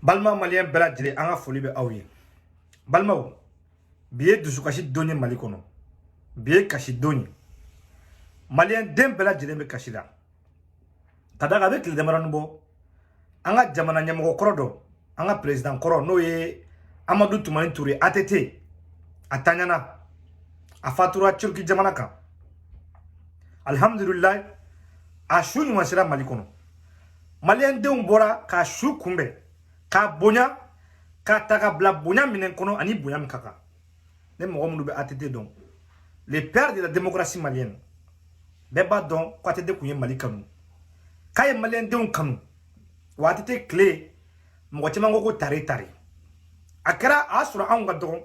Balma malien bela jire anga foli be awye. Balma biye dusukashi donye malikono. Biye kashi donye. Malien dem bela jire me kashida. Kadaga avec le demaranbo. Anga jamana nyamoko korodo. Anga président koro no ye Amadou Toumani Touré ATT. Atanyana. Afatura Turki jamanaka. Alhamdulillah. Ashu nyumasira malikono. Malien de umbora ka shu kumbe. Ka bonya ka taka bla bonya minen kono ani bonya mkaka. Ne mo be ATT donc. Les pères de la démocratie malienne. Beba donc ko ATT kunye malikanu. Kaye malien de un kanu. Wa ATT clé mo timango ko tare tare. Akara asura anga donc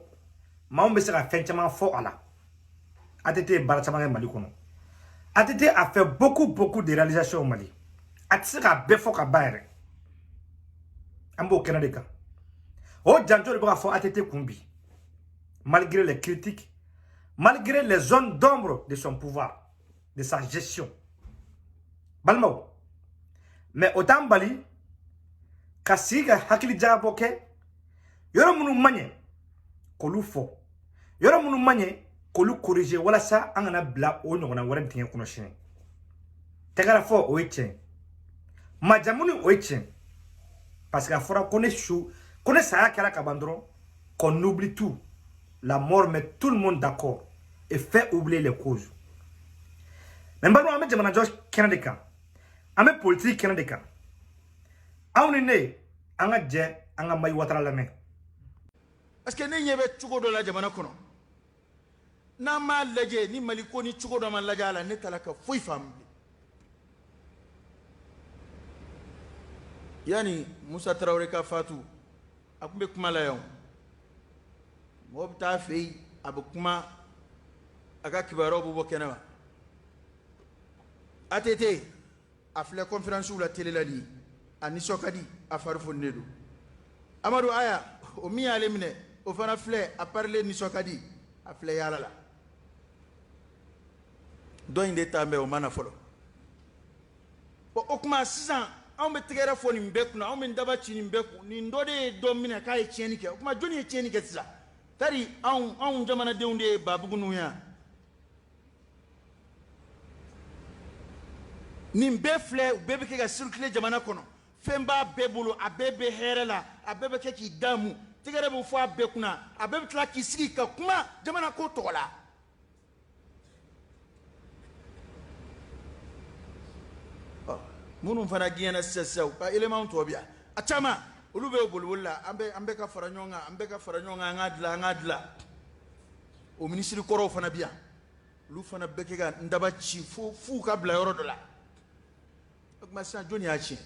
ma on be sera fenchama fo ala. ATT barachama malikono. ATT a fait beaucoup de réalisations au Mali. ATT a befo ka bayre. Ambo Canada. Oh, Djanjo le fort ATT Kumbi. Malgré les critiques, malgré les zones d'ombre de son pouvoir, de sa gestion. Balmao. Mais autant Bali, Kasiga Hakili Djaboke, Yoro Munu Manye, Kolu fo. Yoro Munu Manye, Kolu corrige, voilà ça, Angana Bla, on a warren tien konoshin. Tegara fo oechen. Majamuni oechen. Parce qu'il faudra connaître ça qu'on oublie tout. La mort met tout le monde d'accord et fait oublier les causes. Mais maintenant, on met des managers Canada. On met politique Canada. On est né, on a dit, on a maï watara la main. Est-ce que nous avons tout de la jamana kono? Na ma leje ni maliko ni tout de man laja la neta la ka foi femme. Yani Moussa Traoré ka fatu akumbe kuma la yon mob ta fei abukuma aka kibaro bubo kenaba ATT a fait la conférence sur la télé la li anisokadi a farfo nedo Amadou Aya o mi alemne o fana fle a parler nisokadi a fle yala la do inde tambe o mana folo o okuma 6 ans on me tigera fo ni mbeku na on me ndaba chini mbeku ni ndode do mina kai cheni ke kuma joni e cheni ke tsila tari on jamana de unde babugu nuya ni mbefle bebe ke ga circuler jamana kono femba bebulu abebe herela abebe ke ki damu tigera bu fo abeku na abebe tla ki sigi ka kuma jamana ko tola Munu fana giyana sessew ka élément to biya atama ulu be bulbulla ambe ka faranyonga ngadla o ministre koro fana biya lu fana beke ga ndaba ci fu ka bla yoro dola ma sa joni ya ci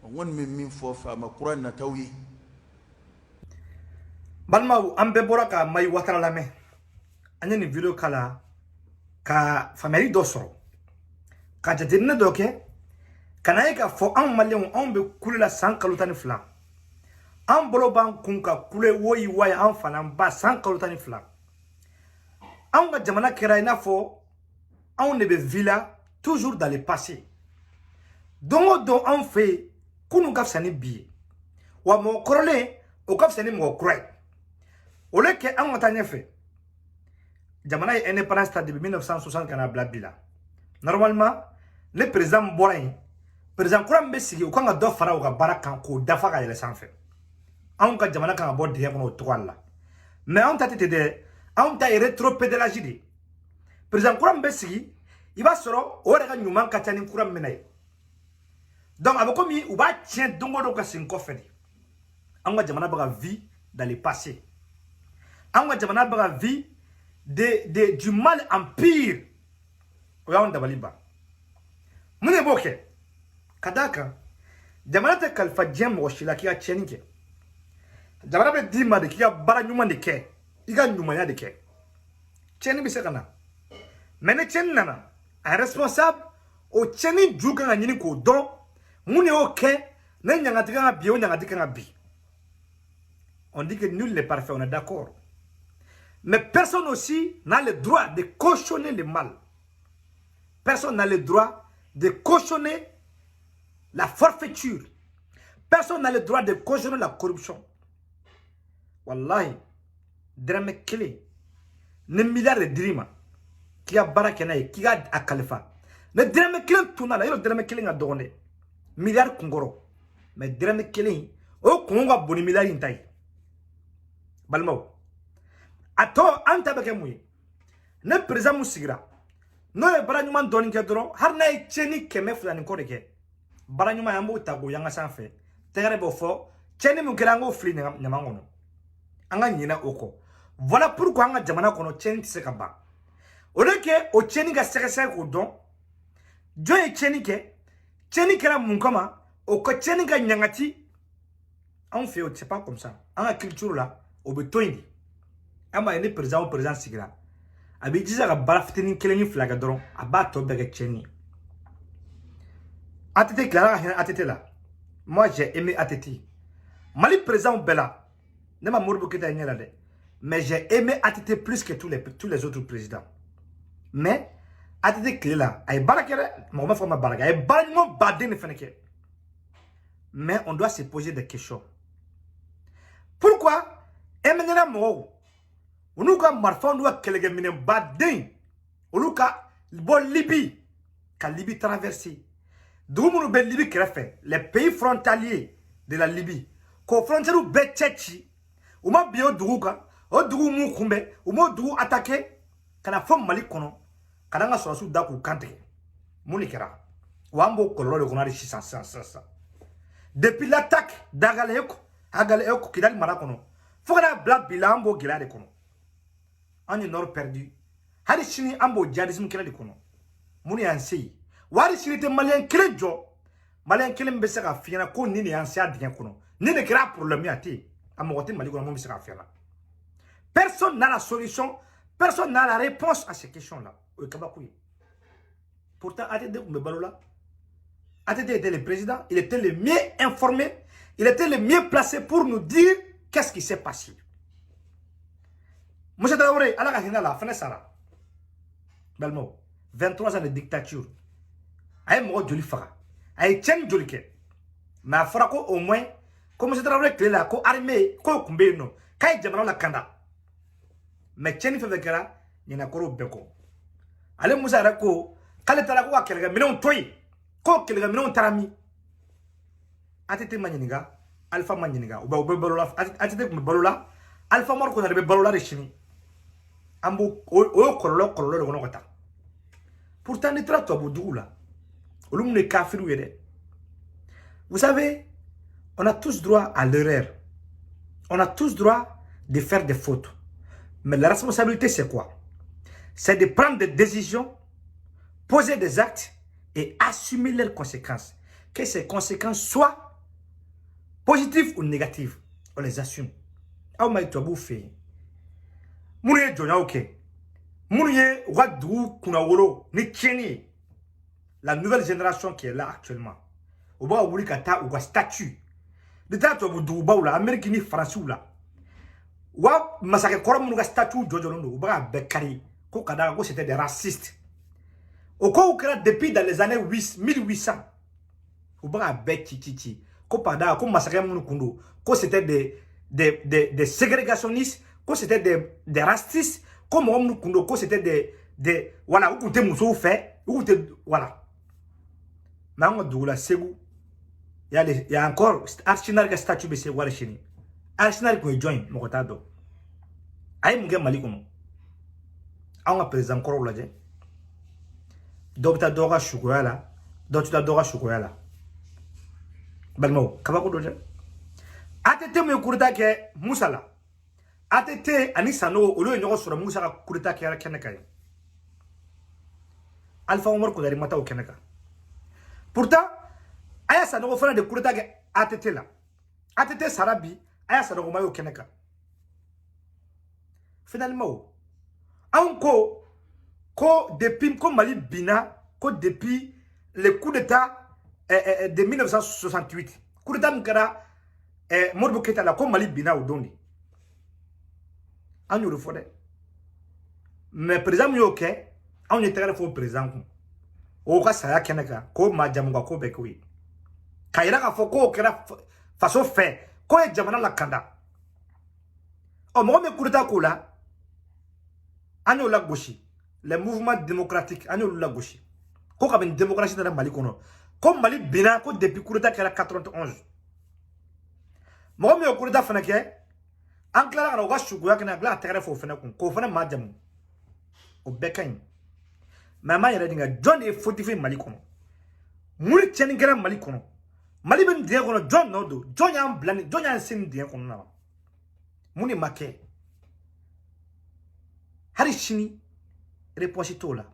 won min fo fa ma qur'an na tawi Balmao ambe boraka mai watara la main. Anyani video kala ka family dosoro. Quand tu es doke, quand tu as fait un malin, on peut couler la sang kalutani flan. Un boloban kunka couler woi wai un fanam bas sang kalutani flan. On va jamana keraina fo, on ne be villa toujours dans le passé. Donc on fait kunu gaf sani bi. Wa mo krole o gaf sani mo kray. Ole ke an watanya fait. Jamana est indépendance depuis 1960 kana blabila. Normalement le président Borain, président Kouram Bessigi, ou quand on doit faire un barakan, ou d'afa les sans fait. On a jamana kan abord de mon toile. Mais on t'a été on t'a rétropédalagé. Président Kouram Bessigi, il va se rendre au regard du manque à Tchanin Kouram Menaï. Donc, avec comme il va tiens donc on a sin coffre. On a jamana baga vie dans le passé. On a jamana baga vie du mal en pire. On a baliba. Mune boke kadaka jamana te kalfa jem woshila ki a chenike jamana be dima de ki a bara nyuma de ke iga nyuma ya de ke cheni bi sekana mene chen nana a responsable o cheni juga nga nyini ko don mune oke ne nyanga tika bi o nyanga tika bi on dit que nul n'est parfait on est d'accord mais personne aussi n'a le droit de cautionner le mal. Personne n'a le droit de cautionner la forfaiture. Personne n'a le droit de cautionner la corruption. Wallahi, drame kele, ne milliard de dirima, qui a barakenaï, qui a à Khalifa. Ne drame kele tout n'a la, drame kele n'a donné. Milliard Kongoro. Mais drame kele, oh Kongo a boni milliard intaï. Balmao. Ato, anta bekemouye. Ne président Moussigra. No e baranyuma doni ke doro, har na e cheni keme fulani koreke. Baranyuma yambo tago yanga sanfe. Tegare bofo, cheni mukerango fli nyamangono. Anga nyina oko. Voilà pourquoi anga jamana kono cheni tisekaba. Oleke o cheni ga sekese ko don. Jo e cheni kera munkama, o ko cheni ga nyangati. On fait c'est pas comme ça. Anga culture là, o betoindi. Ama ene président sigira. Abi diza ga barafitini keleni flaga doron abato bega cheni. ATT Clara ATT là. Moi j'ai aimé ATT. Mali président Bella. Nema Moribo Keïta nyela de. Mais j'ai aimé ATT plus que tous les autres présidents. Mais ATT clé là, ay barakere, ma forma baraka, ay baranymo badé ne feneke. Mais on doit se poser des questions. Pourquoi emenera mo Unuka marfondwa kelege mine badin. Unuka bon Libye. Ka Libye traversé. Doumounou be Libye krefe. Les pays frontaliers de la Libye. Ko frontière ou be tchechi. Ouma bio douga. O dougou mou koumbe. Ouma dougou attaqué. Kana fom mali kono. Kana nga surasu dakou kante. Mouni kera. Wambo kololo de konari 600. Depuis l'attaque d'Agaleeko. Agaleeko kidali marakono. Fokana black bilambo gilade kono. On est nord perdu. Hadi chini ambo djihadisme kela dikono. Muni ansi. Wari chini te malien kele jo. Malien kele mbese ka fiana ko nini ansi adien kono. Nini kera problème ati. Amogote mali kono mbese ka fiana. Personne n'a la solution. Personne n'a la réponse à ces questions-là. Pourtant, ATT Mbebalola, ATT était le président. Il était le mieux informé. Il était le mieux placé pour nous dire qu'est-ce qui s'est passé. Monsieur Traoré, à la Gahina, la Fenessara. Belmo, 23 ans de dictature. Aïe, moi, Joli Fara. Aïe, Tchen Jolike. Mais à Farako, au moins, comme Monsieur Traoré, que la co armée, ko kumbeno, Kaï Jamano la Kanda. Mais Tchen Fevekera, Nina Koro Beko. Allez, Moussa Rako, Kaletarako, Kelga, Minon Toy, Ko Kelga, Minon Tarami. ATT Maniniga, Alpha Maniniga, ou Balola, ATT Balola, Alpha Morco, Balola de Chini. Ambo o kololo de gonokota. Pourtant ne traite pas Boudoula. Olum ne kafiru yede. Vous savez, on a tous droit à l'erreur. On a tous droit de faire des fautes. Mais la responsabilité c'est quoi? C'est de prendre des décisions, poser des actes et assumer leurs conséquences. Que ces conséquences soient positives ou négatives, on les assume. Aoumaï Toabou fait. Mounié Djonia ok. Mounié Wadou Kunawolo, Nikieni. La nouvelle génération qui est là actuellement. Au bas où Kata ou statut. De ta to Douba ou la Amérique ni France ou la. Wa Masake Koram ou statut Djojolondo ou bas Bekari. Kokada c'était des racistes. Au cas où depuis dans les années 1800. Ou bas Bekiti. Kopada, comme Masake Mounukundo. C'était des ségrégationnistes. Quand c'était des racistes, comme on nous connaît, quand c'était des voilà, où t'es moussou fait, où t'es voilà. Mais on doit segou. Il y a encore Arsenal qui statut de voilà chez nous. Arsenal qui join mon retard. Aïe mon gars malikono. On a président encore là. Docteur Dora Choukouala, Docteur Dora Choukouala. Belmo, kabako doje. ATT me kurta ke Moussala. ATT ani Sano olo nyoko sura Moussa ka kurta ke ara keneka. Alpha Omar ko dari mata o keneka. Pourtant, aya Sano fana de kurta ke ATT la. ATT Sarabi aya Sano mayo keneka. Finalement, ko depuis comme Mali Bina, ko depuis le coup d'état de 1968. Coup d'état mkara Modibo Keïta la ko Mali Bina ou Dondi. On le fait. Mais président Myoke, on est très fort président. O ka saya keneka ko majamuga ko bekwi. Kaira ka foko kera façon fait ko e jamana la kanda o mo me coup d'état ko la anyo la gauche les mouvements démocratiques anyo la gauche ko ka ben démocratie dans Mali kono ko Mali bina ko depuis coup d'état kala 91 mo me coup d'état fana ke an klara na ga shugo ya kana gla tere fo fana ko fana ma jamu o bekain mama yere dinga John e fortifie Mali kono muri tieni gara Mali kono Mali ben dia kono John nodo John yan blani John yan sin dia kono na muni make hari shini repositola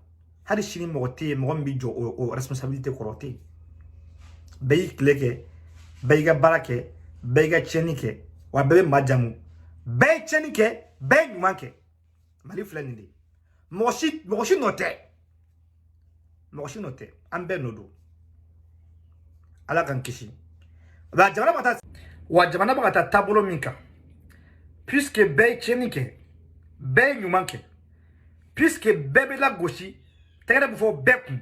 hari shini mogote mo mbi jo o responsabilité korote bey kleke bey ga barake bey ga chenike wa bebe majamu bey chenike bey manke Mali flani ndi moshi note ambe nodo ala kan kishi wa jamana bata tabolo minka puisque bey chenike bey manke puisque bébé la gauche tere bufo beku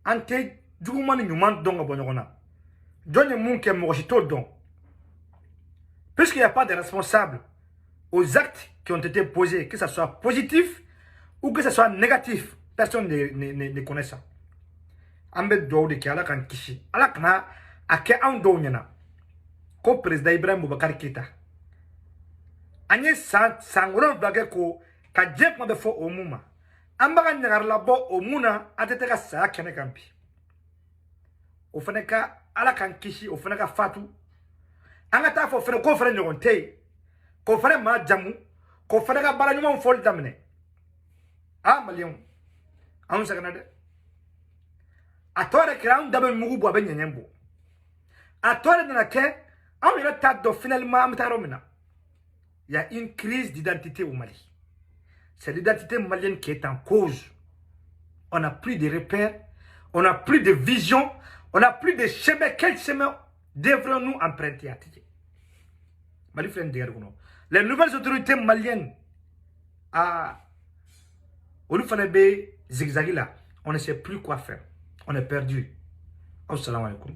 ante jugumani nyuman donga bonyona donne munke mochito don puisqu'il n'y a pas de responsable aux actes qui ont été posés, que ce soit positif ou que ce soit négatif, personne ne connaît ça. Ambe do de ki ala kan kishi ala kana ake ando nyana ko président Ibrahim Boubacar Keïta anye sangolo blage ko ka jek ma be fo omuma ambaga nyagar la bo omuna atete ka sa kene kampi o fene ka ala kan kishi o fene ka fatu anga ta fo fene ko fene nyogonte ko fene ma jamu ko fene ka bala nyuma fol damne malion an sa kanade atore kra un dabe mugu bo be nyenyembo atore na ke an ira ta do finalement am ta romina il y a une crise d'identité au Mali. C'est l'identité malienne qui est en cause. On n'a plus de repères, on n'a plus de vision, on n'a plus de chemin. Quel chemin devrons-nous emprunter à Titi? Les nouvelles autorités maliennes, on nous fait zigzagger là. On ne sait plus quoi faire. On est perdu. Assalamu alaikum.